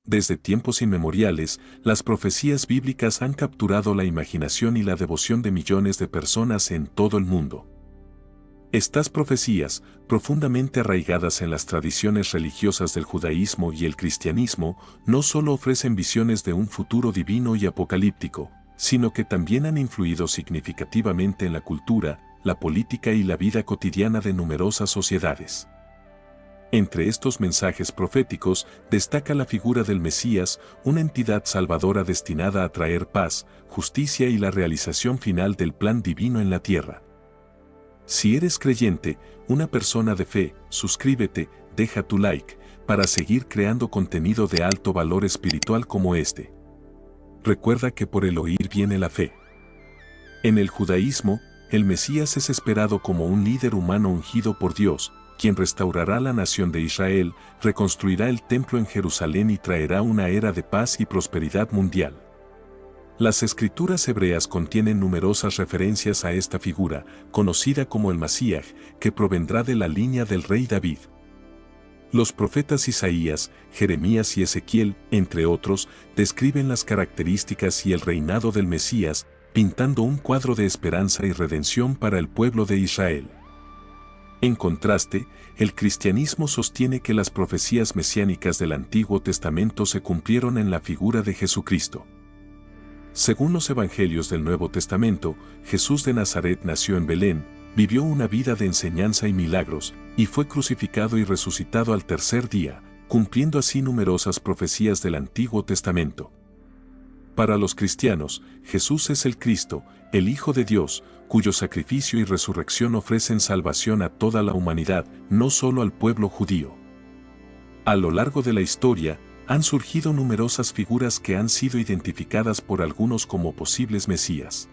Desde tiempos inmemoriales, las profecías bíblicas han capturado la imaginación y la devoción de millones de personas en todo el mundo. Estas profecías, profundamente arraigadas en las tradiciones religiosas del judaísmo y el cristianismo, no solo ofrecen visiones de un futuro divino y apocalíptico, sino que también han influido significativamente en la cultura, la política y la vida cotidiana de numerosas sociedades. Entre estos mensajes proféticos destaca la figura del Mesías, una entidad salvadora destinada a traer paz, justicia y la realización final del plan divino en la tierra. Si eres creyente, una persona de fe, suscríbete, deja tu like, para seguir creando contenido de alto valor espiritual como este. Recuerda que por el oír viene la fe. En el judaísmo, el Mesías es esperado como un líder humano ungido por Dios, quien restaurará la nación de Israel, reconstruirá el templo en Jerusalén y traerá una era de paz y prosperidad mundial. Las escrituras hebreas contienen numerosas referencias a esta figura, conocida como el Masías, que provendrá de la línea del rey David. Los profetas Isaías, Jeremías y Ezequiel, entre otros, describen las características y el reinado del Mesías, pintando un cuadro de esperanza y redención para el pueblo de Israel. En contraste, el cristianismo sostiene que las profecías mesiánicas del Antiguo Testamento se cumplieron en la figura de Jesucristo. Según los evangelios del Nuevo Testamento, Jesús de Nazaret nació en Belén, vivió una vida de enseñanza y milagros, y fue crucificado y resucitado al tercer día, cumpliendo así numerosas profecías del Antiguo Testamento. Para los cristianos, Jesús es el Cristo, el Hijo de Dios, cuyo sacrificio y resurrección ofrecen salvación a toda la humanidad, no solo al pueblo judío. A lo largo de la historia, han surgido numerosas figuras que han sido identificadas por algunos como posibles mesías.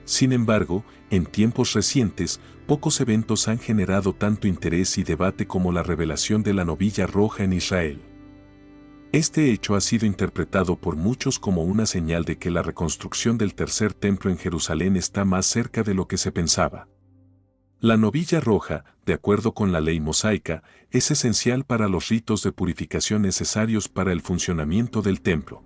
Sin embargo, en tiempos recientes, pocos eventos han generado tanto interés y debate como la revelación de la novilla roja en Israel. Este hecho ha sido interpretado por muchos como una señal de que la reconstrucción del tercer templo en Jerusalén está más cerca de lo que se pensaba. La novilla roja, de acuerdo con la ley mosaica, es esencial para los ritos de purificación necesarios para el funcionamiento del templo.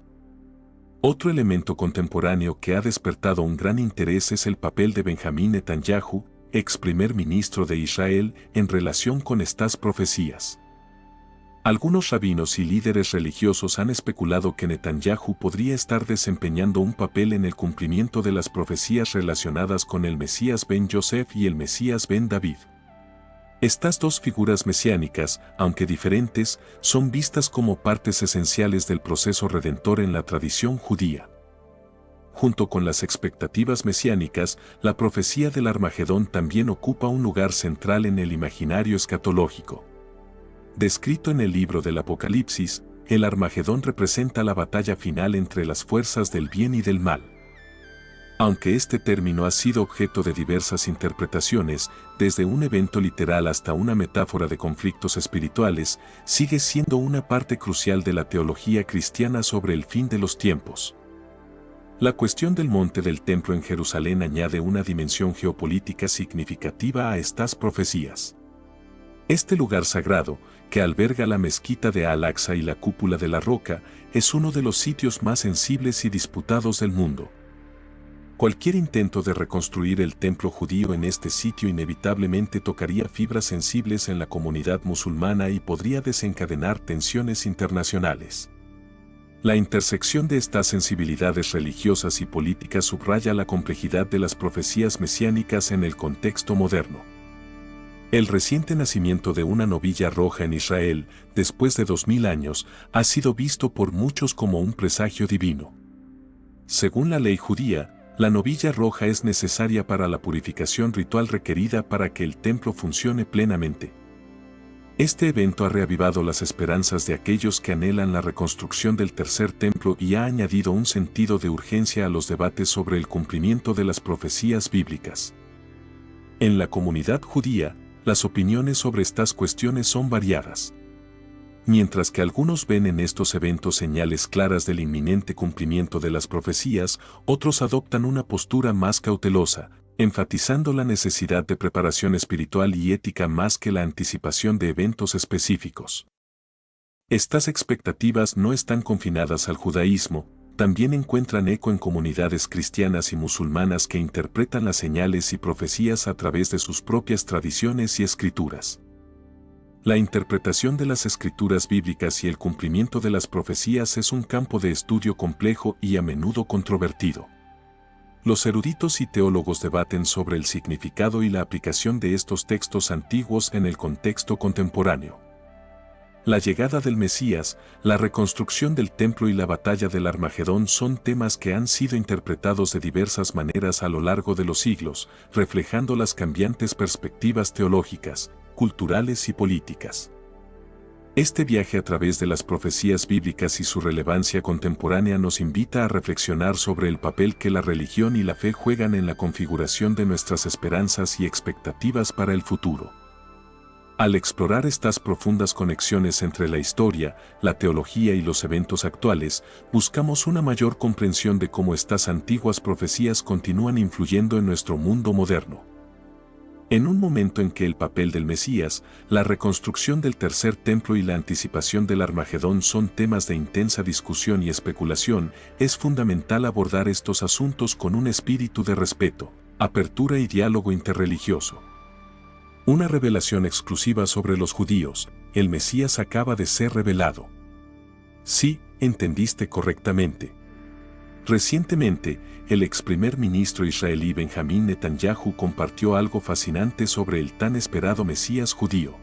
Otro elemento contemporáneo que ha despertado un gran interés es el papel de Benjamín Netanyahu, ex primer ministro de Israel, en relación con estas profecías. Algunos rabinos y líderes religiosos han especulado que Netanyahu podría estar desempeñando un papel en el cumplimiento de las profecías relacionadas con el Mesías ben Yosef y el Mesías ben David. Estas dos figuras mesiánicas, aunque diferentes, son vistas como partes esenciales del proceso redentor en la tradición judía. Junto con las expectativas mesiánicas, la profecía del Armagedón también ocupa un lugar central en el imaginario escatológico. Descrito en el libro del Apocalipsis, el Armagedón representa la batalla final entre las fuerzas del bien y del mal. Aunque este término ha sido objeto de diversas interpretaciones, desde un evento literal hasta una metáfora de conflictos espirituales, sigue siendo una parte crucial de la teología cristiana sobre el fin de los tiempos. La cuestión del monte del templo en Jerusalén añade una dimensión geopolítica significativa a estas profecías. Este lugar sagrado, que alberga la mezquita de Al-Aqsa y la cúpula de la roca, es uno de los sitios más sensibles y disputados del mundo. Cualquier intento de reconstruir el templo judío en este sitio inevitablemente tocaría fibras sensibles en la comunidad musulmana y podría desencadenar tensiones internacionales. La intersección de estas sensibilidades religiosas y políticas subraya la complejidad de las profecías mesiánicas en el contexto moderno. El reciente nacimiento de una novilla roja en Israel, después de 2000 años, ha sido visto por muchos como un presagio divino. Según la ley judía, la novilla roja es necesaria para la purificación ritual requerida para que el templo funcione plenamente. Este evento ha reavivado las esperanzas de aquellos que anhelan la reconstrucción del tercer templo y ha añadido un sentido de urgencia a los debates sobre el cumplimiento de las profecías bíblicas. En la comunidad judía, las opiniones sobre estas cuestiones son variadas. Mientras que algunos ven en estos eventos señales claras del inminente cumplimiento de las profecías, otros adoptan una postura más cautelosa, enfatizando la necesidad de preparación espiritual y ética más que la anticipación de eventos específicos. Estas expectativas no están confinadas al judaísmo, también encuentran eco en comunidades cristianas y musulmanas que interpretan las señales y profecías a través de sus propias tradiciones y escrituras. La interpretación de las escrituras bíblicas y el cumplimiento de las profecías es un campo de estudio complejo y a menudo controvertido. Los eruditos y teólogos debaten sobre el significado y la aplicación de estos textos antiguos en el contexto contemporáneo. La llegada del Mesías, la reconstrucción del templo y la batalla del Armagedón son temas que han sido interpretados de diversas maneras a lo largo de los siglos, reflejando las cambiantes perspectivas teológicas, culturales y políticas. Este viaje a través de las profecías bíblicas y su relevancia contemporánea nos invita a reflexionar sobre el papel que la religión y la fe juegan en la configuración de nuestras esperanzas y expectativas para el futuro. Al explorar estas profundas conexiones entre la historia, la teología y los eventos actuales, buscamos una mayor comprensión de cómo estas antiguas profecías continúan influyendo en nuestro mundo moderno. En un momento en que el papel del Mesías, la reconstrucción del tercer templo y la anticipación del Armagedón son temas de intensa discusión y especulación, es fundamental abordar estos asuntos con un espíritu de respeto, apertura y diálogo interreligioso. Una revelación exclusiva sobre los judíos, el Mesías acaba de ser revelado. Sí, entendiste correctamente. Recientemente, el ex primer ministro israelí Benjamín Netanyahu compartió algo fascinante sobre el tan esperado Mesías judío.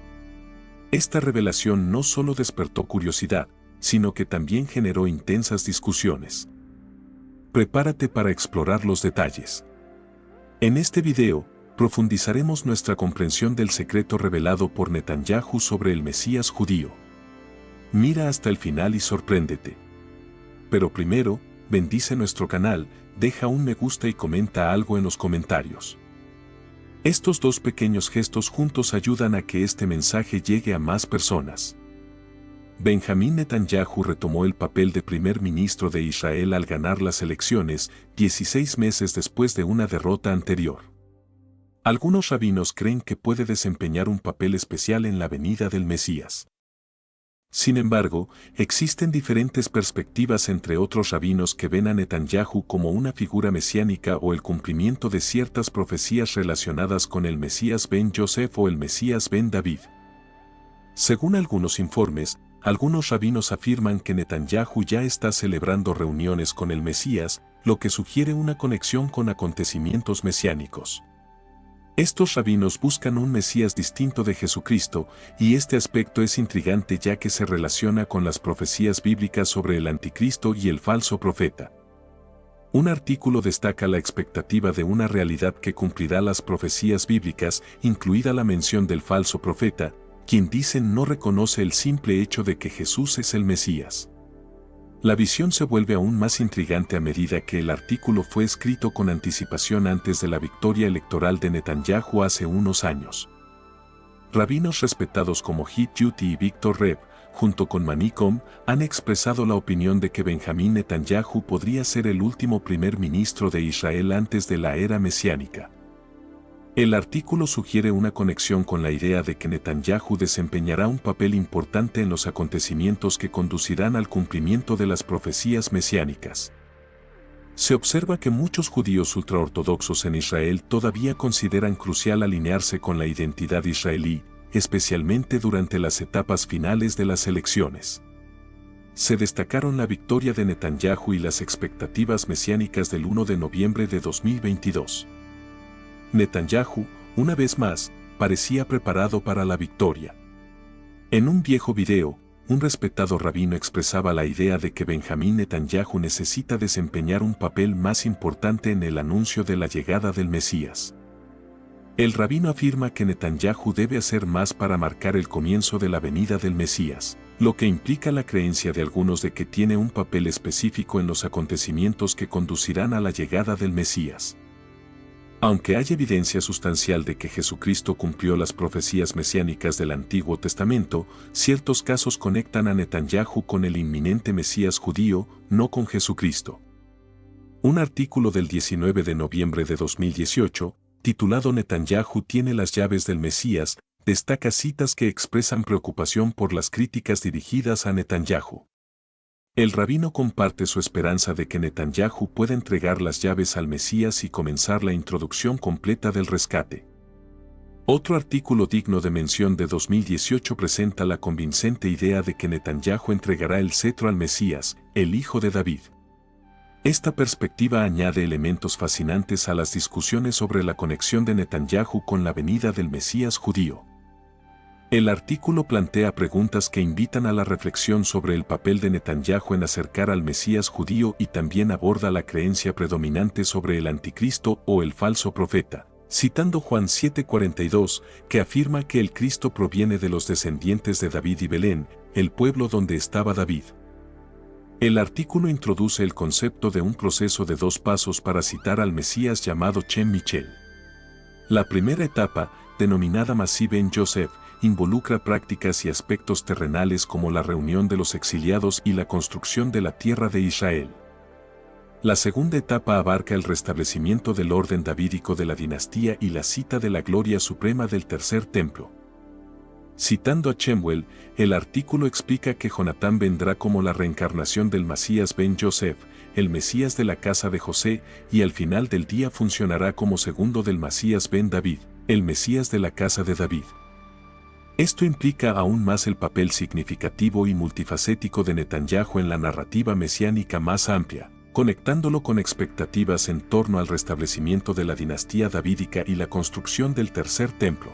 Esta revelación no solo despertó curiosidad, sino que también generó intensas discusiones. Prepárate para explorar los detalles. En este video, profundizaremos nuestra comprensión del secreto revelado por Netanyahu sobre el Mesías judío. Mira hasta el final y sorpréndete. Pero primero, bendice nuestro canal, deja un me gusta y comenta algo en los comentarios. Estos dos pequeños gestos juntos ayudan a que este mensaje llegue a más personas. Benjamín Netanyahu retomó el papel de primer ministro de Israel al ganar las elecciones, 16 meses después de una derrota anterior. Algunos rabinos creen que puede desempeñar un papel especial en la venida del Mesías. Sin embargo, existen diferentes perspectivas entre otros rabinos que ven a Netanyahu como una figura mesiánica o el cumplimiento de ciertas profecías relacionadas con el Mesías ben Yosef o el Mesías ben David. Según algunos informes, algunos rabinos afirman que Netanyahu ya está celebrando reuniones con el Mesías, lo que sugiere una conexión con acontecimientos mesiánicos. Estos rabinos buscan un Mesías distinto de Jesucristo, y este aspecto es intrigante ya que se relaciona con las profecías bíblicas sobre el anticristo y el falso profeta. Un artículo destaca la expectativa de una realidad que cumplirá las profecías bíblicas, incluida la mención del falso profeta, quien dicen no reconoce el simple hecho de que Jesús es el Mesías. La visión se vuelve aún más intrigante a medida que el artículo fue escrito con anticipación antes de la victoria electoral de Netanyahu hace unos años. Rabinos respetados como Hit Yuti y Víctor Reb, junto con Manikom, han expresado la opinión de que Benjamín Netanyahu podría ser el último primer ministro de Israel antes de la era mesiánica. El artículo sugiere una conexión con la idea de que Netanyahu desempeñará un papel importante en los acontecimientos que conducirán al cumplimiento de las profecías mesiánicas. Se observa que muchos judíos ultraortodoxos en Israel todavía consideran crucial alinearse con la identidad israelí, especialmente durante las etapas finales de las elecciones. Se destacaron la victoria de Netanyahu y las expectativas mesiánicas del 1 de noviembre de 2022. Netanyahu, una vez más, parecía preparado para la victoria. En un viejo video, un respetado rabino expresaba la idea de que Benjamín Netanyahu necesita desempeñar un papel más importante en el anuncio de la llegada del Mesías. El rabino afirma que Netanyahu debe hacer más para marcar el comienzo de la venida del Mesías, lo que implica la creencia de algunos de que tiene un papel específico en los acontecimientos que conducirán a la llegada del Mesías. Aunque hay evidencia sustancial de que Jesucristo cumplió las profecías mesiánicas del Antiguo Testamento, ciertos casos conectan a Netanyahu con el inminente Mesías judío, no con Jesucristo. Un artículo del 19 de noviembre de 2018, titulado Netanyahu tiene las llaves del Mesías, destaca citas que expresan preocupación por las críticas dirigidas a Netanyahu. El rabino comparte su esperanza de que Netanyahu pueda entregar las llaves al Mesías y comenzar la introducción completa del rescate. Otro artículo digno de mención de 2018 presenta la convincente idea de que Netanyahu entregará el cetro al Mesías, el hijo de David. Esta perspectiva añade elementos fascinantes a las discusiones sobre la conexión de Netanyahu con la venida del Mesías judío. El artículo plantea preguntas que invitan a la reflexión sobre el papel de Netanyahu en acercar al Mesías judío y también aborda la creencia predominante sobre el anticristo o el falso profeta, citando Juan 7:42, que afirma que el Cristo proviene de los descendientes de David y Belén, el pueblo donde estaba David. El artículo introduce el concepto de un proceso de 2 pasos para citar al Mesías llamado Shem Michel. La primera etapa, denominada Masí ben Yosef, involucra prácticas y aspectos terrenales como la reunión de los exiliados y la construcción de la tierra de Israel. La segunda etapa abarca el restablecimiento del orden davídico de la dinastía y la cita de la gloria suprema del tercer templo. Citando a Shemuel, el artículo explica que Jonatán vendrá como la reencarnación del Masías ben Yosef, el Mesías de la casa de José, y al final del día funcionará como segundo del Masías ben David, el Mesías de la casa de David. Esto implica aún más el papel significativo y multifacético de Netanyahu en la narrativa mesiánica más amplia, conectándolo con expectativas en torno al restablecimiento de la dinastía davídica y la construcción del tercer templo.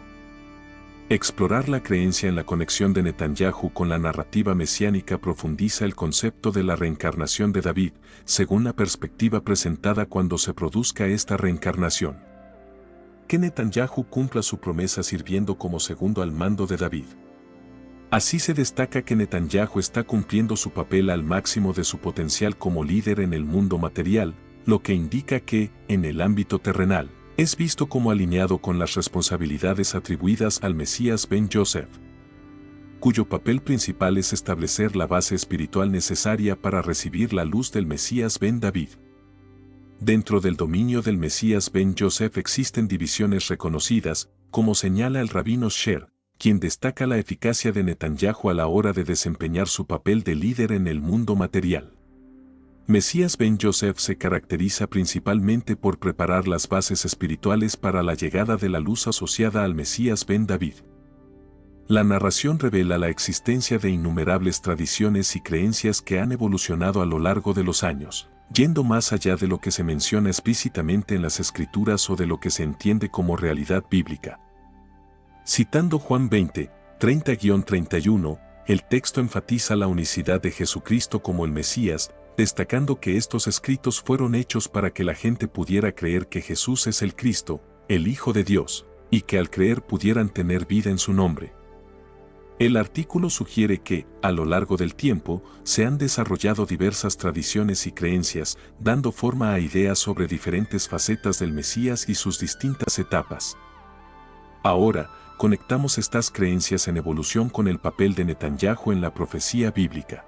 Explorar la creencia en la conexión de Netanyahu con la narrativa mesiánica profundiza el concepto de la reencarnación de David, según la perspectiva presentada cuando se produzca esta reencarnación. Que Netanyahu cumpla su promesa sirviendo como segundo al mando de David. Así se destaca que Netanyahu está cumpliendo su papel al máximo de su potencial como líder en el mundo material, lo que indica que, en el ámbito terrenal, es visto como alineado con las responsabilidades atribuidas al Mesías ben Yosef, cuyo papel principal es establecer la base espiritual necesaria para recibir la luz del Mesías ben David. Dentro del dominio del Mesías ben Yosef existen divisiones reconocidas, como señala el rabino Sher, quien destaca la eficacia de Netanyahu a la hora de desempeñar su papel de líder en el mundo material. Mesías ben Yosef se caracteriza principalmente por preparar las bases espirituales para la llegada de la luz asociada al Mesías ben David. La narración revela la existencia de innumerables tradiciones y creencias que han evolucionado a lo largo de los años, yendo más allá de lo que se menciona explícitamente en las Escrituras o de lo que se entiende como realidad bíblica. Citando Juan 20, 30-31, el texto enfatiza la unicidad de Jesucristo como el Mesías, destacando que estos escritos fueron hechos para que la gente pudiera creer que Jesús es el Cristo, el Hijo de Dios, y que al creer pudieran tener vida en su nombre. El artículo sugiere que, a lo largo del tiempo, se han desarrollado diversas tradiciones y creencias, dando forma a ideas sobre diferentes facetas del Mesías y sus distintas etapas. Ahora, conectamos estas creencias en evolución con el papel de Netanyahu en la profecía bíblica.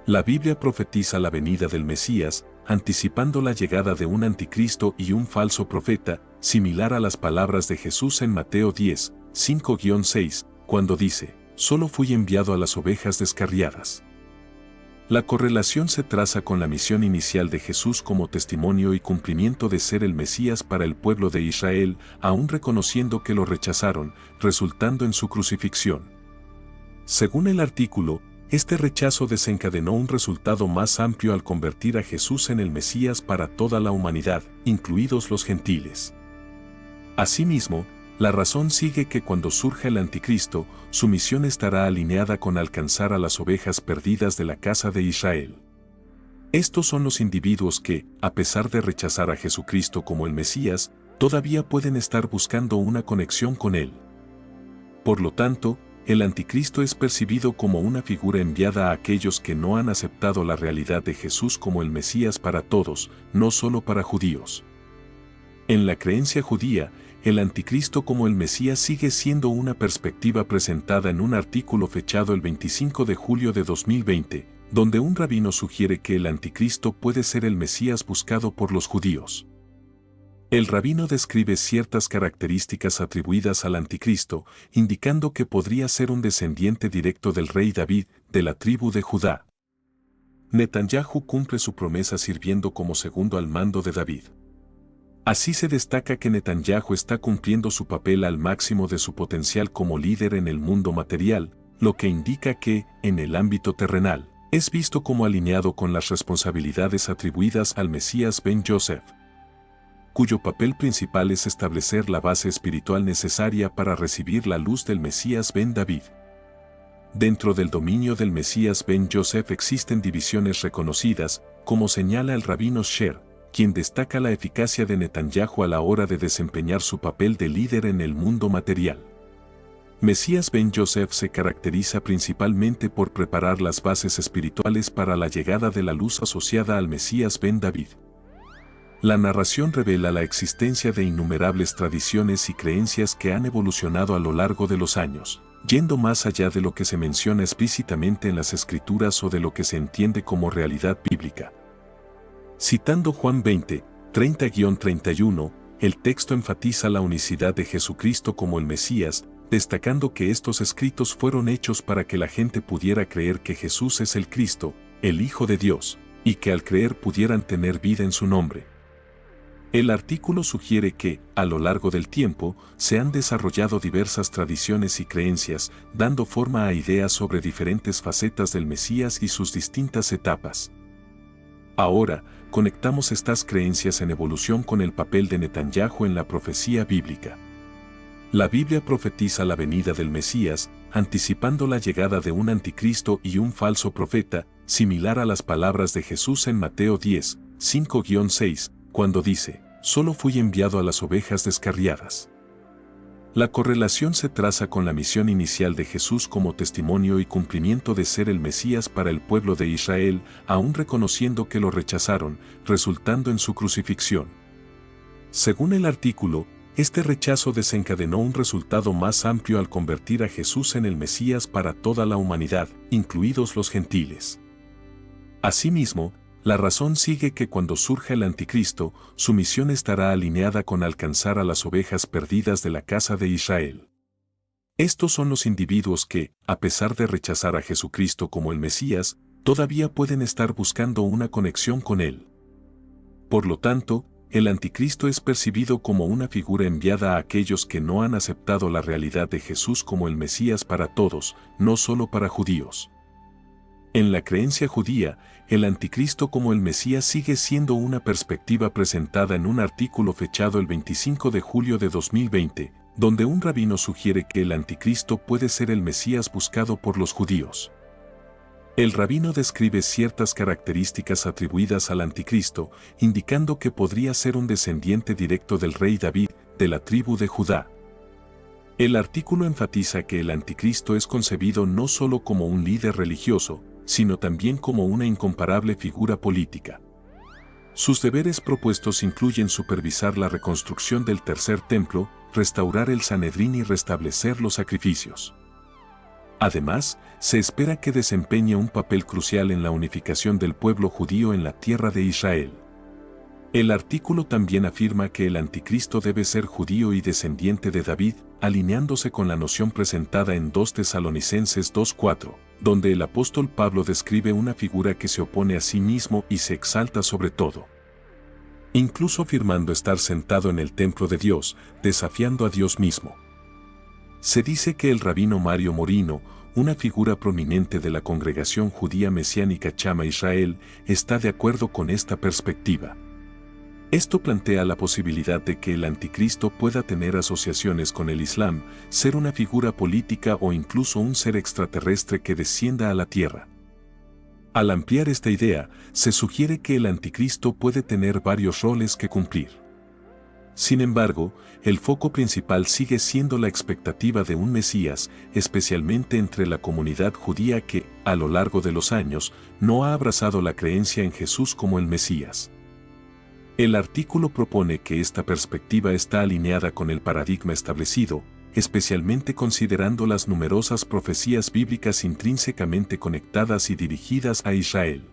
La Biblia profetiza la venida del Mesías, anticipando la llegada de un anticristo y un falso profeta, similar a las palabras de Jesús en Mateo 10, 5-6, cuando dice, «Solo fui enviado a las ovejas descarriadas». La correlación se traza con la misión inicial de Jesús como testimonio y cumplimiento de ser el Mesías para el pueblo de Israel, aún reconociendo que lo rechazaron, resultando en su crucifixión. Según el artículo, este rechazo desencadenó un resultado más amplio al convertir a Jesús en el Mesías para toda la humanidad, incluidos los gentiles. Asimismo, la razón sigue que cuando surja el anticristo, su misión estará alineada con alcanzar a las ovejas perdidas de la casa de Israel. Estos son los individuos que, a pesar de rechazar a Jesucristo como el Mesías, todavía pueden estar buscando una conexión con Él. Por lo tanto, el anticristo es percibido como una figura enviada a aquellos que no han aceptado la realidad de Jesús como el Mesías para todos, no solo para judíos. En la creencia judía, el anticristo como el Mesías sigue siendo una perspectiva presentada en un artículo fechado el 25 de julio de 2020, donde un rabino sugiere que el anticristo puede ser el Mesías buscado por los judíos. El rabino describe ciertas características atribuidas al anticristo, indicando que podría ser un descendiente directo del rey David, de la tribu de Judá. Netanyahu cumple su promesa sirviendo como segundo al mando de David. Así se destaca que Netanyahu está cumpliendo su papel al máximo de su potencial como líder en el mundo material, lo que indica que, en el ámbito terrenal, es visto como alineado con las responsabilidades atribuidas al Mesías Ben Yosef, cuyo papel principal es establecer la base espiritual necesaria para recibir la luz del Mesías Ben David. Dentro del dominio del Mesías Ben Yosef existen divisiones reconocidas, como señala el rabino Sher, quien destaca la eficacia de Netanyahu a la hora de desempeñar su papel de líder en el mundo material. Mesías Ben Yosef se caracteriza principalmente por preparar las bases espirituales para la llegada de la luz asociada al Mesías Ben David. La narración revela la existencia de innumerables tradiciones y creencias que han evolucionado a lo largo de los años, yendo más allá de lo que se menciona explícitamente en las Escrituras o de lo que se entiende como realidad bíblica. Citando Juan 20, 30-31, el texto enfatiza la unicidad de Jesucristo como el Mesías, destacando que estos escritos fueron hechos para que la gente pudiera creer que Jesús es el Cristo, el Hijo de Dios, y que al creer pudieran tener vida en su nombre. El artículo sugiere que, a lo largo del tiempo, se han desarrollado diversas tradiciones y creencias, dando forma a ideas sobre diferentes facetas del Mesías y sus distintas etapas. Ahora, conectamos estas creencias en evolución con el papel de Netanyahu en la profecía bíblica. La Biblia profetiza la venida del Mesías, anticipando la llegada de un anticristo y un falso profeta, similar a las palabras de Jesús en Mateo 10, 5-6, cuando dice: «Solo fui enviado a las ovejas descarriadas». La correlación se traza con la misión inicial de Jesús como testimonio y cumplimiento de ser el Mesías para el pueblo de Israel, aún reconociendo que lo rechazaron, resultando en su crucifixión. Según el artículo, este rechazo desencadenó un resultado más amplio al convertir a Jesús en el Mesías para toda la humanidad, incluidos los gentiles. Asimismo, la razón sigue que cuando surja el anticristo, su misión estará alineada con alcanzar a las ovejas perdidas de la casa de Israel. Estos son los individuos que, a pesar de rechazar a Jesucristo como el Mesías, todavía pueden estar buscando una conexión con él. Por lo tanto, el anticristo es percibido como una figura enviada a aquellos que no han aceptado la realidad de Jesús como el Mesías para todos, no solo para judíos. En la creencia judía, el anticristo como el Mesías sigue siendo una perspectiva presentada en un artículo fechado el 25 de julio de 2020, donde un rabino sugiere que el anticristo puede ser el Mesías buscado por los judíos. El rabino describe ciertas características atribuidas al anticristo, indicando que podría ser un descendiente directo del rey David, de la tribu de Judá. El artículo enfatiza que el anticristo es concebido no solo como un líder religioso, sino también como una incomparable figura política. Sus deberes propuestos incluyen supervisar la reconstrucción del tercer templo, restaurar el Sanedrín y restablecer los sacrificios. Además, se espera que desempeñe un papel crucial en la unificación del pueblo judío en la tierra de Israel. El artículo también afirma que el anticristo debe ser judío y descendiente de David, alineándose con la noción presentada en 2 Tesalonicenses 2:4, donde el apóstol Pablo describe una figura que se opone a sí mismo y se exalta sobre todo, incluso afirmando estar sentado en el templo de Dios, desafiando a Dios mismo. Se dice que el rabino Mario Morino, una figura prominente de la congregación judía mesiánica Chama Israel, está de acuerdo con esta perspectiva. Esto plantea la posibilidad de que el anticristo pueda tener asociaciones con el Islam, ser una figura política o incluso un ser extraterrestre que descienda a la tierra. Al ampliar esta idea, se sugiere que el anticristo puede tener varios roles que cumplir. Sin embargo, el foco principal sigue siendo la expectativa de un Mesías, especialmente entre la comunidad judía que, a lo largo de los años, no ha abrazado la creencia en Jesús como el Mesías. El artículo propone que esta perspectiva está alineada con el paradigma establecido, especialmente considerando las numerosas profecías bíblicas intrínsecamente conectadas y dirigidas a Israel.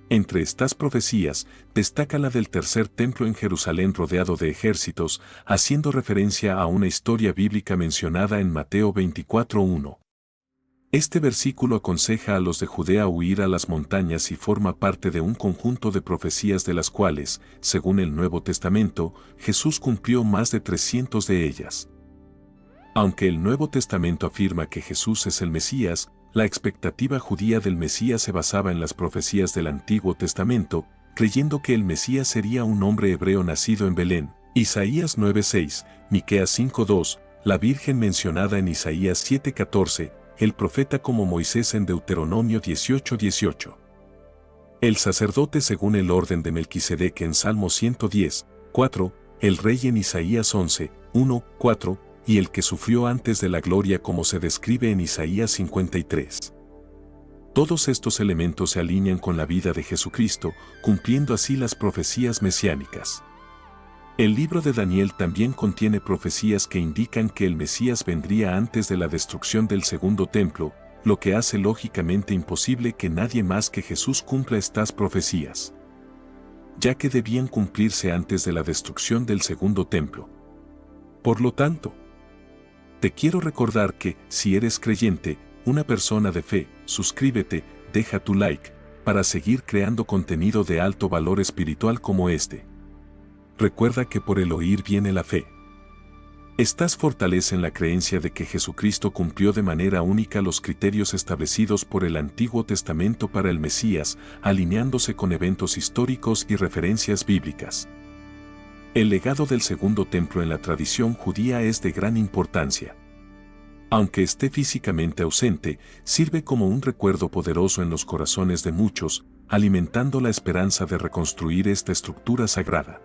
Entre estas profecías, destaca la del tercer templo en Jerusalén rodeado de ejércitos, haciendo referencia a una historia bíblica mencionada en Mateo 24:1. Este versículo aconseja a los de Judea huir a las montañas y forma parte de un conjunto de profecías de las cuales, según el Nuevo Testamento, Jesús cumplió más de 300 de ellas. Aunque el Nuevo Testamento afirma que Jesús es el Mesías, la expectativa judía del Mesías se basaba en las profecías del Antiguo Testamento, creyendo que el Mesías sería un hombre hebreo nacido en Belén. Isaías 9:6, Miqueas 5:2, la Virgen mencionada en Isaías 7:14, el profeta como Moisés en Deuteronomio 18:18. El sacerdote según el orden de Melquisedec en Salmo 110:4, el rey en Isaías 11:1-4, y el que sufrió antes de la gloria como se describe en Isaías 53. Todos estos elementos se alinean con la vida de Jesucristo, cumpliendo así las profecías mesiánicas. El libro de Daniel también contiene profecías que indican que el Mesías vendría antes de la destrucción del segundo templo, lo que hace lógicamente imposible que nadie más que Jesús cumpla estas profecías, ya que debían cumplirse antes de la destrucción del segundo templo. Por lo tanto, te quiero recordar que, si eres creyente, una persona de fe, suscríbete, deja tu like, para seguir creando contenido de alto valor espiritual como este. Recuerda que por el oír viene la fe. Estás fortalece en la creencia de que Jesucristo cumplió de manera única los criterios establecidos por el Antiguo Testamento para el Mesías, alineándose con eventos históricos y referencias bíblicas. El legado del segundo templo en la tradición judía es de gran importancia. Aunque esté físicamente ausente, sirve como un recuerdo poderoso en los corazones de muchos, alimentando la esperanza de reconstruir esta estructura sagrada.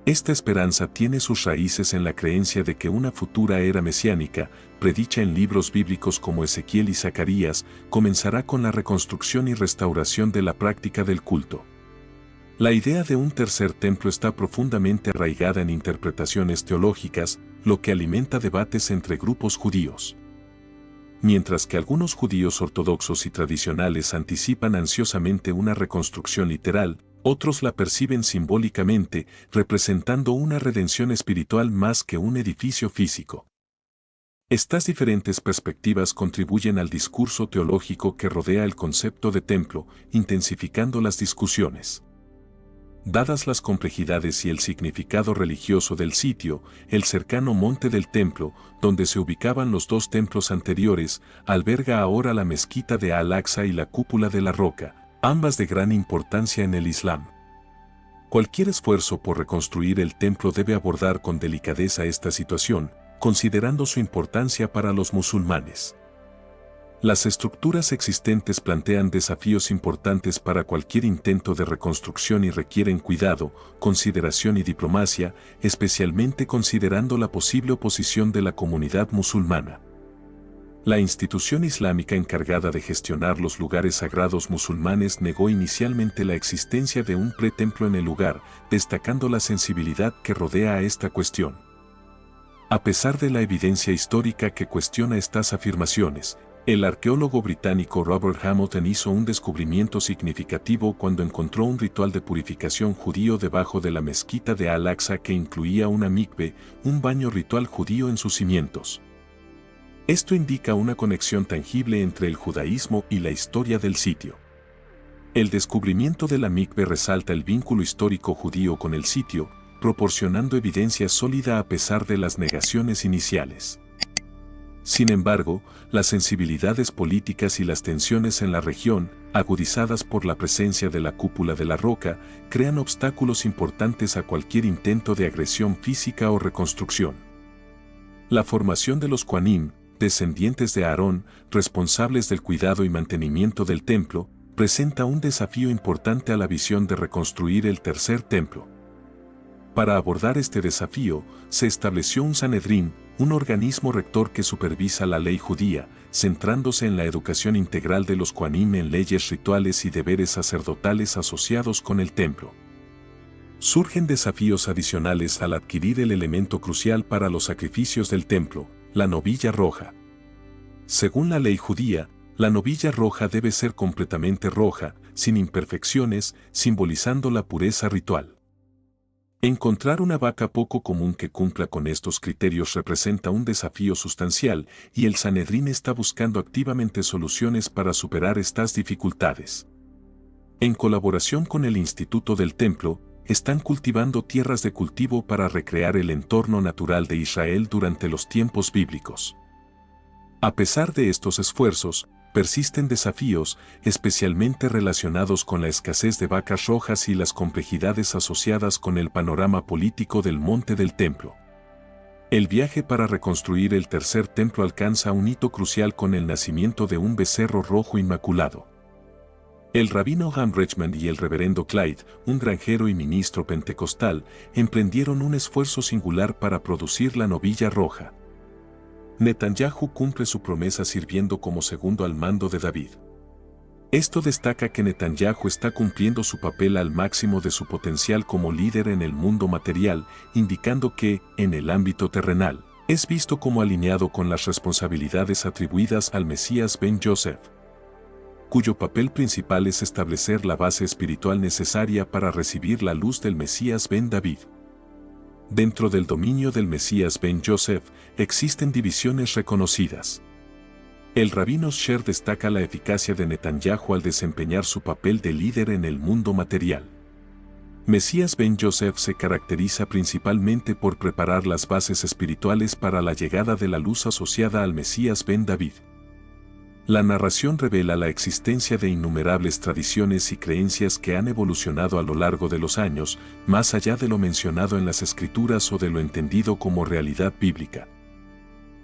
Esta esperanza tiene sus raíces en la creencia de que una futura era mesiánica, predicha en libros bíblicos como Ezequiel y Zacarías, comenzará con la reconstrucción y restauración de la práctica del culto. La idea de un tercer templo está profundamente arraigada en interpretaciones teológicas, lo que alimenta debates entre grupos judíos. Mientras que algunos judíos ortodoxos y tradicionales anticipan ansiosamente una reconstrucción literal, otros la perciben simbólicamente, representando una redención espiritual más que un edificio físico. Estas diferentes perspectivas contribuyen al discurso teológico que rodea el concepto de templo, intensificando las discusiones. Dadas las complejidades y el significado religioso del sitio, el cercano Monte del Templo, donde se ubicaban los dos templos anteriores, alberga ahora la mezquita de Al-Aqsa y la cúpula de la Roca, ambas de gran importancia en el Islam. Cualquier esfuerzo por reconstruir el templo debe abordar con delicadeza esta situación, considerando su importancia para los musulmanes. Las estructuras existentes plantean desafíos importantes para cualquier intento de reconstrucción y requieren cuidado, consideración y diplomacia, especialmente considerando la posible oposición de la comunidad musulmana. La institución islámica encargada de gestionar los lugares sagrados musulmanes negó inicialmente la existencia de un pretemplo en el lugar, destacando la sensibilidad que rodea a esta cuestión. A pesar de la evidencia histórica que cuestiona estas afirmaciones, el arqueólogo británico Robert Hamilton hizo un descubrimiento significativo cuando encontró un ritual de purificación judío debajo de la mezquita de Al-Aqsa que incluía una mikve, un baño ritual judío en sus cimientos. Esto indica una conexión tangible entre el judaísmo y la historia del sitio. El descubrimiento de la mikve resalta el vínculo histórico judío con el sitio, proporcionando evidencia sólida a pesar de las negaciones iniciales. Sin embargo, las sensibilidades políticas y las tensiones en la región, agudizadas por la presencia de la cúpula de la Roca, crean obstáculos importantes a cualquier intento de agresión física o reconstrucción. La formación de los Kohanim, descendientes de Aarón, responsables del cuidado y mantenimiento del templo, presenta un desafío importante a la visión de reconstruir el tercer templo. Para abordar este desafío, se estableció un Sanedrín, un organismo rector que supervisa la ley judía, centrándose en la educación integral de los Kohanim en leyes rituales y deberes sacerdotales asociados con el templo. Surgen desafíos adicionales al adquirir el elemento crucial para los sacrificios del templo, la novilla roja. Según la ley judía, la novilla roja debe ser completamente roja, sin imperfecciones, simbolizando la pureza ritual. Encontrar una vaca poco común que cumpla con estos criterios representa un desafío sustancial, y el Sanedrín está buscando activamente soluciones para superar estas dificultades. En colaboración con el Instituto del Templo, están cultivando tierras de cultivo para recrear el entorno natural de Israel durante los tiempos bíblicos. A pesar de estos esfuerzos, persisten desafíos, especialmente relacionados con la escasez de vacas rojas y las complejidades asociadas con el panorama político del Monte del Templo. El viaje para reconstruir el tercer templo alcanza un hito crucial con el nacimiento de un becerro rojo inmaculado. El rabino Ham Richmond y el reverendo Clyde, un granjero y ministro pentecostal, emprendieron un esfuerzo singular para producir la novilla roja. Netanyahu cumple su promesa sirviendo como segundo al mando de David. Esto destaca que Netanyahu está cumpliendo su papel al máximo de su potencial como líder en el mundo material, indicando que, en el ámbito terrenal, es visto como alineado con las responsabilidades atribuidas al Mesías Ben Yosef, cuyo papel principal es establecer la base espiritual necesaria para recibir la luz del Mesías Ben David. Dentro del dominio del Mesías Ben Yosef, existen divisiones reconocidas. El rabino Sher destaca la eficacia de Netanyahu al desempeñar su papel de líder en el mundo material. Mesías Ben Yosef se caracteriza principalmente por preparar las bases espirituales para la llegada de la luz asociada al Mesías Ben David. La narración revela la existencia de innumerables tradiciones y creencias que han evolucionado a lo largo de los años, más allá de lo mencionado en las Escrituras o de lo entendido como realidad bíblica.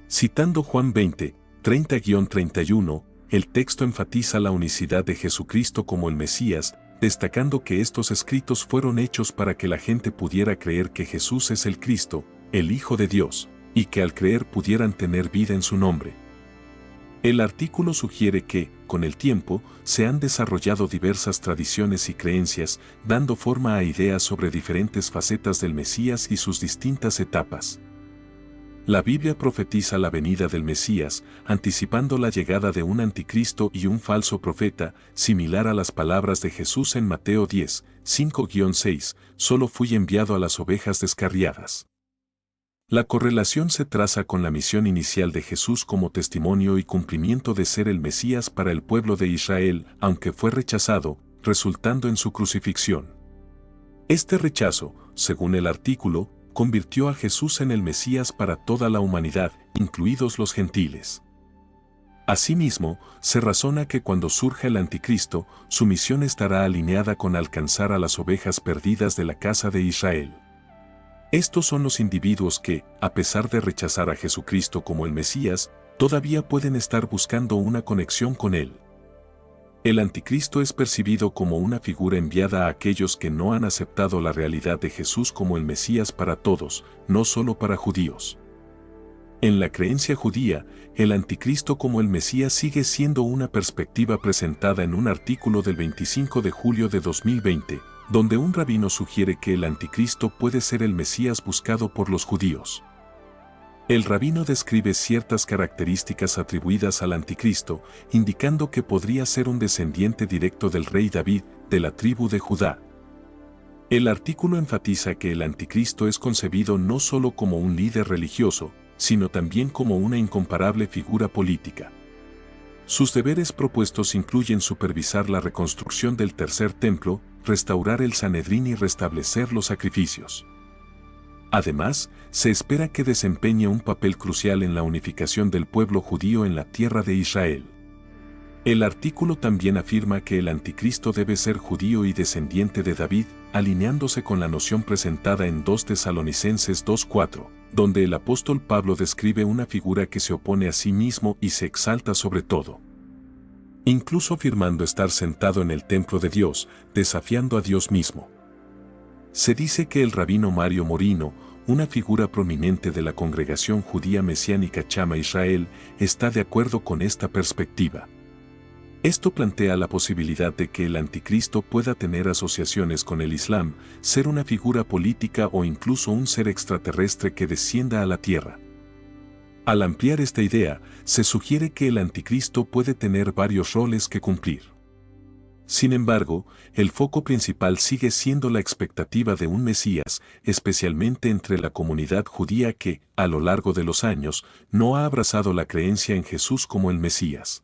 Citando Juan 20, 30-31, el texto enfatiza la unicidad de Jesucristo como el Mesías, destacando que estos escritos fueron hechos para que la gente pudiera creer que Jesús es el Cristo, el Hijo de Dios, y que al creer pudieran tener vida en su nombre. El artículo sugiere que, con el tiempo, se han desarrollado diversas tradiciones y creencias, dando forma a ideas sobre diferentes facetas del Mesías y sus distintas etapas. La Biblia profetiza la venida del Mesías, anticipando la llegada de un anticristo y un falso profeta, similar a las palabras de Jesús en Mateo 10, 5-6, solo fui enviado a las ovejas descarriadas. La correlación se traza con la misión inicial de Jesús como testimonio y cumplimiento de ser el Mesías para el pueblo de Israel, aunque fue rechazado, resultando en su crucifixión. Este rechazo, según el artículo, convirtió a Jesús en el Mesías para toda la humanidad, incluidos los gentiles. Asimismo, se razona que cuando surja el anticristo, su misión estará alineada con alcanzar a las ovejas perdidas de la casa de Israel. Estos son los individuos que, a pesar de rechazar a Jesucristo como el Mesías, todavía pueden estar buscando una conexión con Él. El anticristo es percibido como una figura enviada a aquellos que no han aceptado la realidad de Jesús como el Mesías para todos, no solo para judíos. En la creencia judía, el anticristo como el Mesías sigue siendo una perspectiva presentada en un artículo del 25 de julio de 2020, donde un rabino sugiere que el anticristo puede ser el Mesías buscado por los judíos. El rabino describe ciertas características atribuidas al anticristo, indicando que podría ser un descendiente directo del rey David, de la tribu de Judá. El artículo enfatiza que el anticristo es concebido no solo como un líder religioso, sino también como una incomparable figura política. Sus deberes propuestos incluyen supervisar la reconstrucción del tercer templo, restaurar el Sanedrín y restablecer los sacrificios. Además, se espera que desempeñe un papel crucial en la unificación del pueblo judío en la tierra de Israel. El artículo también afirma que el anticristo debe ser judío y descendiente de David, alineándose con la noción presentada en 2 Tesalonicenses 2:4, donde el apóstol Pablo describe una figura que se opone a sí mismo y se exalta sobre todo, incluso afirmando estar sentado en el templo de Dios, desafiando a Dios mismo. Se dice que el rabino Mario Morino, una figura prominente de la congregación judía mesiánica Chama Israel, está de acuerdo con esta perspectiva. Esto plantea la posibilidad de que el anticristo pueda tener asociaciones con el Islam, ser una figura política o incluso un ser extraterrestre que descienda a la tierra. Al ampliar esta idea, se sugiere que el anticristo puede tener varios roles que cumplir. Sin embargo, el foco principal sigue siendo la expectativa de un Mesías, especialmente entre la comunidad judía que, a lo largo de los años, no ha abrazado la creencia en Jesús como el Mesías.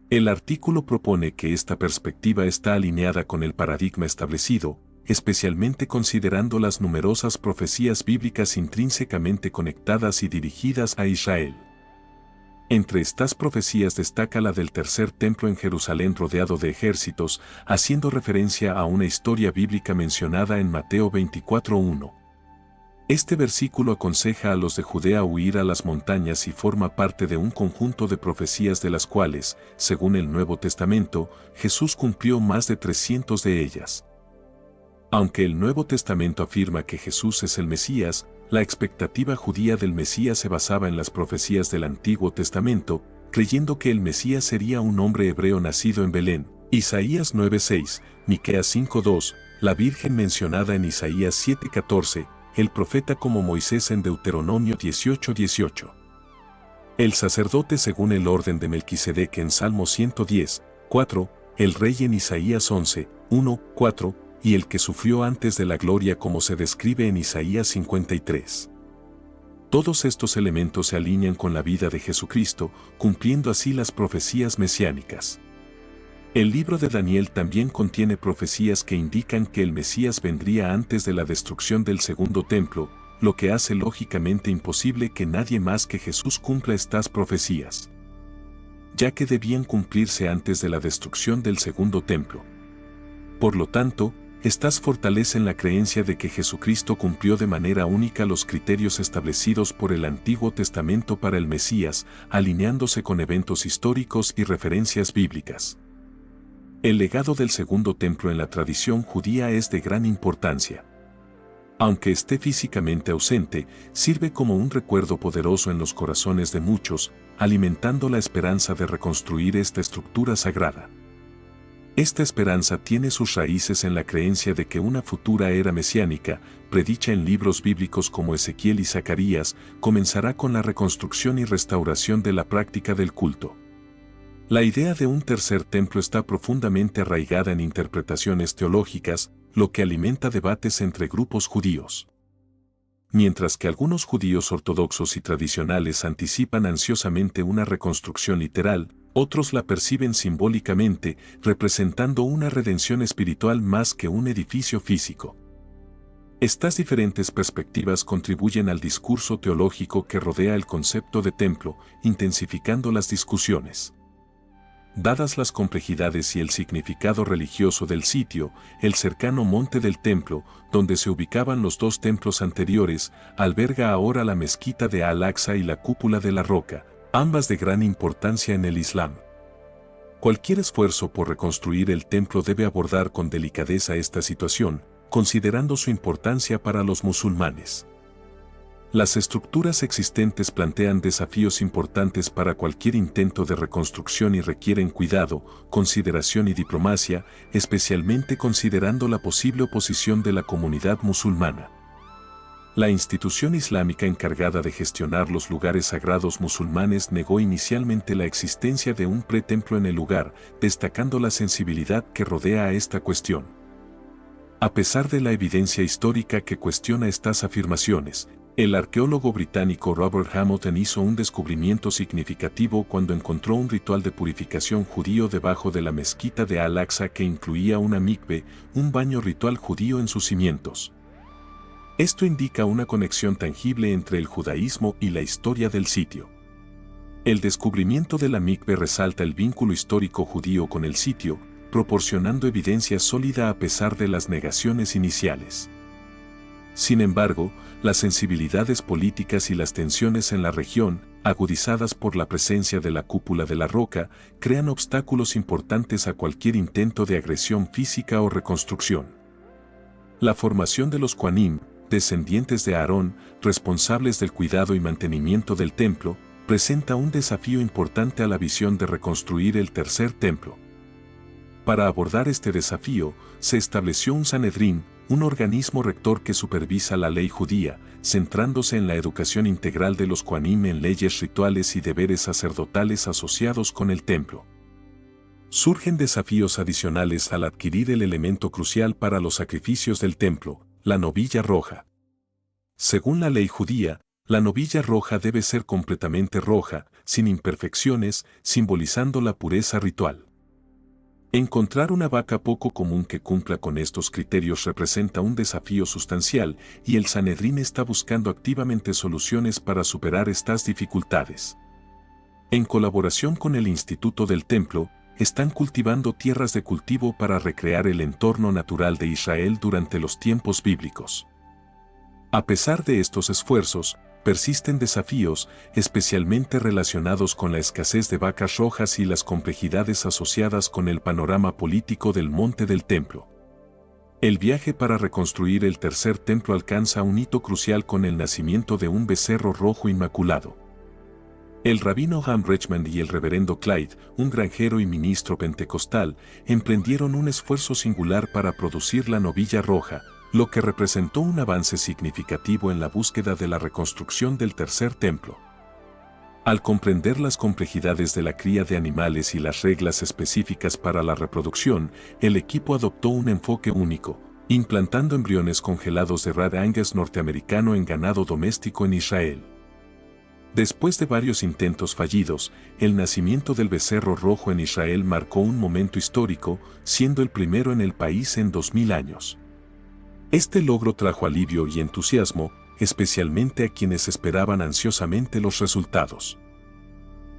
El artículo propone que esta perspectiva está alineada con el paradigma establecido, especialmente considerando las numerosas profecías bíblicas intrínsecamente conectadas y dirigidas a Israel. Entre estas profecías destaca la del tercer templo en Jerusalén rodeado de ejércitos, haciendo referencia a una historia bíblica mencionada en Mateo 24:1. Este versículo aconseja a los de Judea huir a las montañas y forma parte de un conjunto de profecías de las cuales, según el Nuevo Testamento, Jesús cumplió más de 300 de ellas. Aunque el Nuevo Testamento afirma que Jesús es el Mesías, la expectativa judía del Mesías se basaba en las profecías del Antiguo Testamento, creyendo que el Mesías sería un hombre hebreo nacido en Belén, Isaías 9:6, Miqueas 5:2, la Virgen mencionada en Isaías 7:14, el profeta como Moisés en Deuteronomio 18:18. El sacerdote según el orden de Melquisedec en Salmo 110:4, el rey en Isaías 11:1-4, y el que sufrió antes de la gloria como se describe en Isaías 53. Todos estos elementos se alinean con la vida de Jesucristo, cumpliendo así las profecías mesiánicas. El libro de Daniel también contiene profecías que indican que el Mesías vendría antes de la destrucción del segundo templo, lo que hace lógicamente imposible que nadie más que Jesús cumpla estas profecías, ya que debían cumplirse antes de la destrucción del segundo templo. Por lo tanto, estas fortalecen la creencia de que Jesucristo cumplió de manera única los criterios establecidos por el Antiguo Testamento para el Mesías, alineándose con eventos históricos y referencias bíblicas. El legado del segundo templo en la tradición judía es de gran importancia. Aunque esté físicamente ausente, sirve como un recuerdo poderoso en los corazones de muchos, alimentando la esperanza de reconstruir esta estructura sagrada. Esta esperanza tiene sus raíces en la creencia de que una futura era mesiánica, predicha en libros bíblicos como Ezequiel y Zacarías, comenzará con la reconstrucción y restauración de la práctica del culto. La idea de un tercer templo está profundamente arraigada en interpretaciones teológicas, lo que alimenta debates entre grupos judíos. Mientras que algunos judíos ortodoxos y tradicionales anticipan ansiosamente una reconstrucción literal, otros la perciben simbólicamente, representando una redención espiritual más que un edificio físico. Estas diferentes perspectivas contribuyen al discurso teológico que rodea el concepto de templo, intensificando las discusiones. Dadas las complejidades y el significado religioso del sitio, el cercano Monte del Templo, donde se ubicaban los dos templos anteriores, alberga ahora la mezquita de Al-Aqsa y la cúpula de la Roca, ambas de gran importancia en el Islam. Cualquier esfuerzo por reconstruir el templo debe abordar con delicadeza esta situación, considerando su importancia para los musulmanes. Las estructuras existentes plantean desafíos importantes para cualquier intento de reconstrucción y requieren cuidado, consideración y diplomacia, especialmente considerando la posible oposición de la comunidad musulmana. La institución islámica encargada de gestionar los lugares sagrados musulmanes negó inicialmente la existencia de un pretemplo en el lugar, destacando la sensibilidad que rodea a esta cuestión. A pesar de la evidencia histórica que cuestiona estas afirmaciones, el arqueólogo británico Robert Hamilton hizo un descubrimiento significativo cuando encontró un ritual de purificación judío debajo de la mezquita de Al-Aqsa que incluía una mikve, un baño ritual judío en sus cimientos. Esto indica una conexión tangible entre el judaísmo y la historia del sitio. El descubrimiento de la mikve resalta el vínculo histórico judío con el sitio, proporcionando evidencia sólida a pesar de las negaciones iniciales. Sin embargo, las sensibilidades políticas y las tensiones en la región, agudizadas por la presencia de la cúpula de la Roca, crean obstáculos importantes a cualquier intento de agresión física o reconstrucción. La formación de los Kohanim, descendientes de Aarón, responsables del cuidado y mantenimiento del templo, presenta un desafío importante a la visión de reconstruir el tercer templo. Para abordar este desafío, se estableció un Sanedrín, un organismo rector que supervisa la ley judía, centrándose en la educación integral de los Kohanim en leyes rituales y deberes sacerdotales asociados con el templo. Surgen desafíos adicionales al adquirir el elemento crucial para los sacrificios del templo, la novilla roja. Según la ley judía, la novilla roja debe ser completamente roja, sin imperfecciones, simbolizando la pureza ritual. Encontrar una vaca poco común que cumpla con estos criterios representa un desafío sustancial y el Sanedrín está buscando activamente soluciones para superar estas dificultades. En colaboración con el Instituto del Templo, están cultivando tierras de cultivo para recrear el entorno natural de Israel durante los tiempos bíblicos. A pesar de estos esfuerzos, persisten desafíos, especialmente relacionados con la escasez de vacas rojas y las complejidades asociadas con el panorama político del Monte del Templo. El viaje para reconstruir el tercer templo alcanza un hito crucial con el nacimiento de un becerro rojo inmaculado. El rabino Ham Richmond y el reverendo Clyde, un granjero y ministro pentecostal, emprendieron un esfuerzo singular para producir la novilla roja, lo que representó un avance significativo en la búsqueda de la reconstrucción del tercer templo. Al comprender las complejidades de la cría de animales y las reglas específicas para la reproducción, el equipo adoptó un enfoque único, implantando embriones congelados de Red Angus norteamericano en ganado doméstico en Israel. Después de varios intentos fallidos, el nacimiento del becerro rojo en Israel marcó un momento histórico, siendo el primero en el país en 2000 años. Este logro trajo alivio y entusiasmo, especialmente a quienes esperaban ansiosamente los resultados.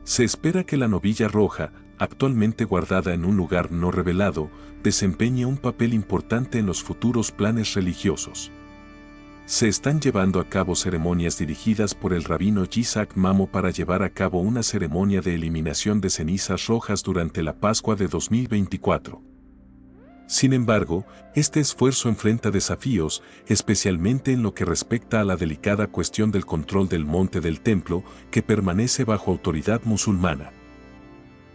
Se espera que la novilla roja, actualmente guardada en un lugar no revelado, desempeñe un papel importante en los futuros planes religiosos. Se están llevando a cabo ceremonias dirigidas por el rabino Yitzhak Mamo para llevar a cabo una ceremonia de eliminación de cenizas rojas durante la Pascua de 2024. Sin embargo, este esfuerzo enfrenta desafíos, especialmente en lo que respecta a la delicada cuestión del control del monte del templo, que permanece bajo autoridad musulmana.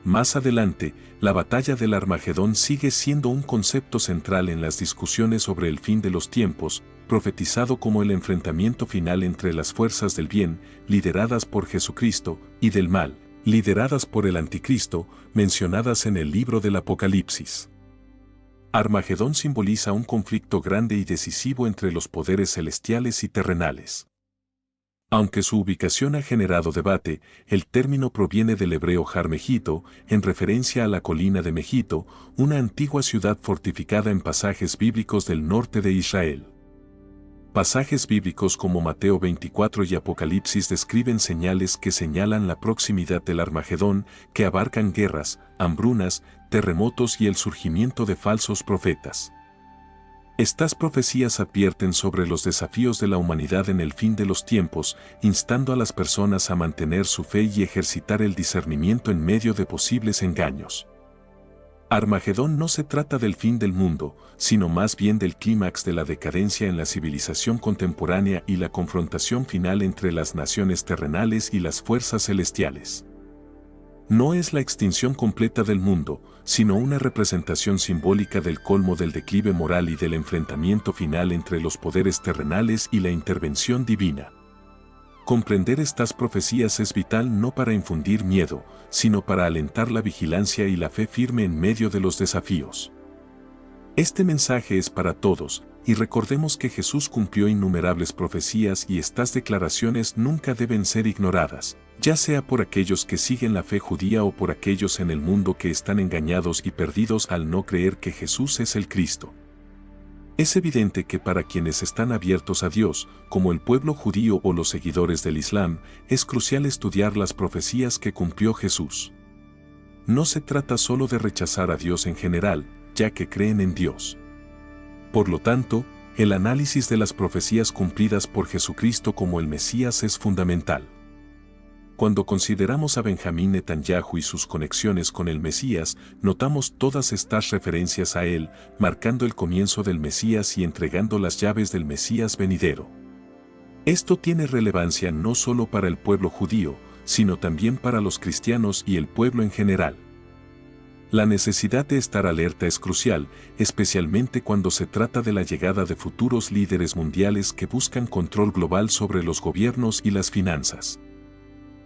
Más adelante, la batalla del Armagedón sigue siendo un concepto central en las discusiones sobre el fin de los tiempos, profetizado como el enfrentamiento final entre las fuerzas del bien, lideradas por Jesucristo, y del mal, lideradas por el Anticristo, mencionadas en el libro del Apocalipsis. Armagedón simboliza un conflicto grande y decisivo entre los poderes celestiales y terrenales. Aunque su ubicación ha generado debate, el término proviene del hebreo Har Megiddo, en referencia a la colina de Megiddo, una antigua ciudad fortificada en pasajes bíblicos del norte de Israel. Pasajes bíblicos como Mateo 24 y Apocalipsis describen señales que señalan la proximidad del Armagedón, que abarcan guerras, hambrunas, terremotos y el surgimiento de falsos profetas. Estas profecías advierten sobre los desafíos de la humanidad en el fin de los tiempos, instando a las personas a mantener su fe y ejercitar el discernimiento en medio de posibles engaños. Armagedón no se trata del fin del mundo, sino más bien del clímax de la decadencia en la civilización contemporánea y la confrontación final entre las naciones terrenales y las fuerzas celestiales. No es la extinción completa del mundo, sino una representación simbólica del colmo del declive moral y del enfrentamiento final entre los poderes terrenales y la intervención divina. Comprender estas profecías es vital no para infundir miedo, sino para alentar la vigilancia y la fe firme en medio de los desafíos. Este mensaje es para todos, y recordemos que Jesús cumplió innumerables profecías y estas declaraciones nunca deben ser ignoradas, ya sea por aquellos que siguen la fe judía o por aquellos en el mundo que están engañados y perdidos al no creer que Jesús es el Cristo. Es evidente que para quienes están abiertos a Dios, como el pueblo judío o los seguidores del Islam, es crucial estudiar las profecías que cumplió Jesús. No se trata solo de rechazar a Dios en general, ya que creen en Dios. Por lo tanto, el análisis de las profecías cumplidas por Jesucristo como el Mesías es fundamental. Cuando consideramos a Benjamín Netanyahu y sus conexiones con el Mesías, notamos todas estas referencias a él, marcando el comienzo del Mesías y entregando las llaves del Mesías venidero. Esto tiene relevancia no solo para el pueblo judío, sino también para los cristianos y el pueblo en general. La necesidad de estar alerta es crucial, especialmente cuando se trata de la llegada de futuros líderes mundiales que buscan control global sobre los gobiernos y las finanzas.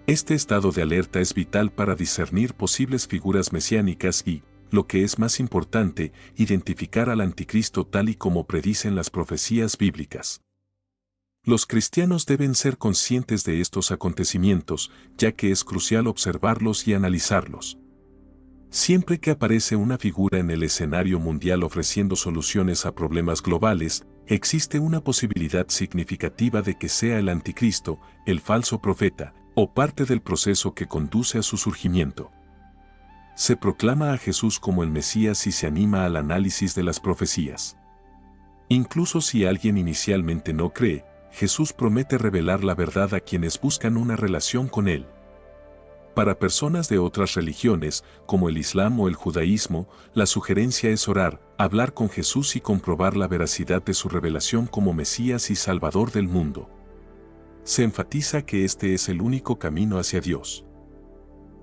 Este estado de alerta es vital para discernir posibles figuras mesiánicas y, lo que es más importante, identificar al anticristo tal y como predicen las profecías bíblicas. Los cristianos deben ser conscientes de estos acontecimientos, ya que es crucial observarlos y analizarlos. Siempre que aparece una figura en el escenario mundial ofreciendo soluciones a problemas globales, existe una posibilidad significativa de que sea el anticristo, el falso profeta, o parte del proceso que conduce a su surgimiento. Se proclama a Jesús como el Mesías y se anima al análisis de las profecías. Incluso si alguien inicialmente no cree, Jesús promete revelar la verdad a quienes buscan una relación con Él. Para personas de otras religiones, como el Islam o el judaísmo, la sugerencia es orar, hablar con Jesús y comprobar la veracidad de su revelación como Mesías y Salvador del mundo. Se enfatiza que este es el único camino hacia Dios.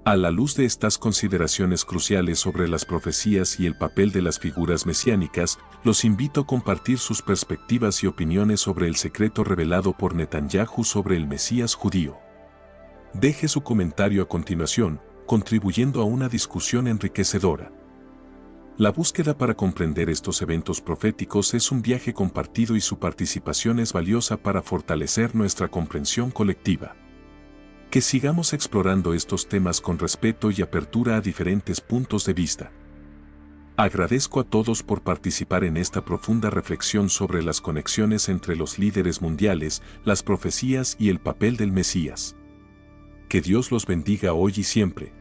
A la luz de estas consideraciones cruciales sobre las profecías y el papel de las figuras mesiánicas, los invito a compartir sus perspectivas y opiniones sobre el secreto revelado por Netanyahu sobre el Mesías judío. Deje su comentario a continuación, contribuyendo a una discusión enriquecedora. La búsqueda para comprender estos eventos proféticos es un viaje compartido y su participación es valiosa para fortalecer nuestra comprensión colectiva. Que sigamos explorando estos temas con respeto y apertura a diferentes puntos de vista. Agradezco a todos por participar en esta profunda reflexión sobre las conexiones entre los líderes mundiales, las profecías y el papel del Mesías. Que Dios los bendiga hoy y siempre.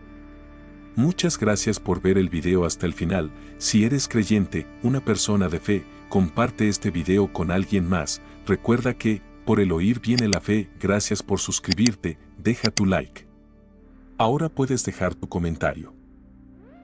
Muchas gracias por ver el video hasta el final. Si eres creyente, una persona de fe, comparte este video con alguien más. Recuerda que, por el oír viene la fe. Gracias por suscribirte, deja tu like. Ahora puedes dejar tu comentario.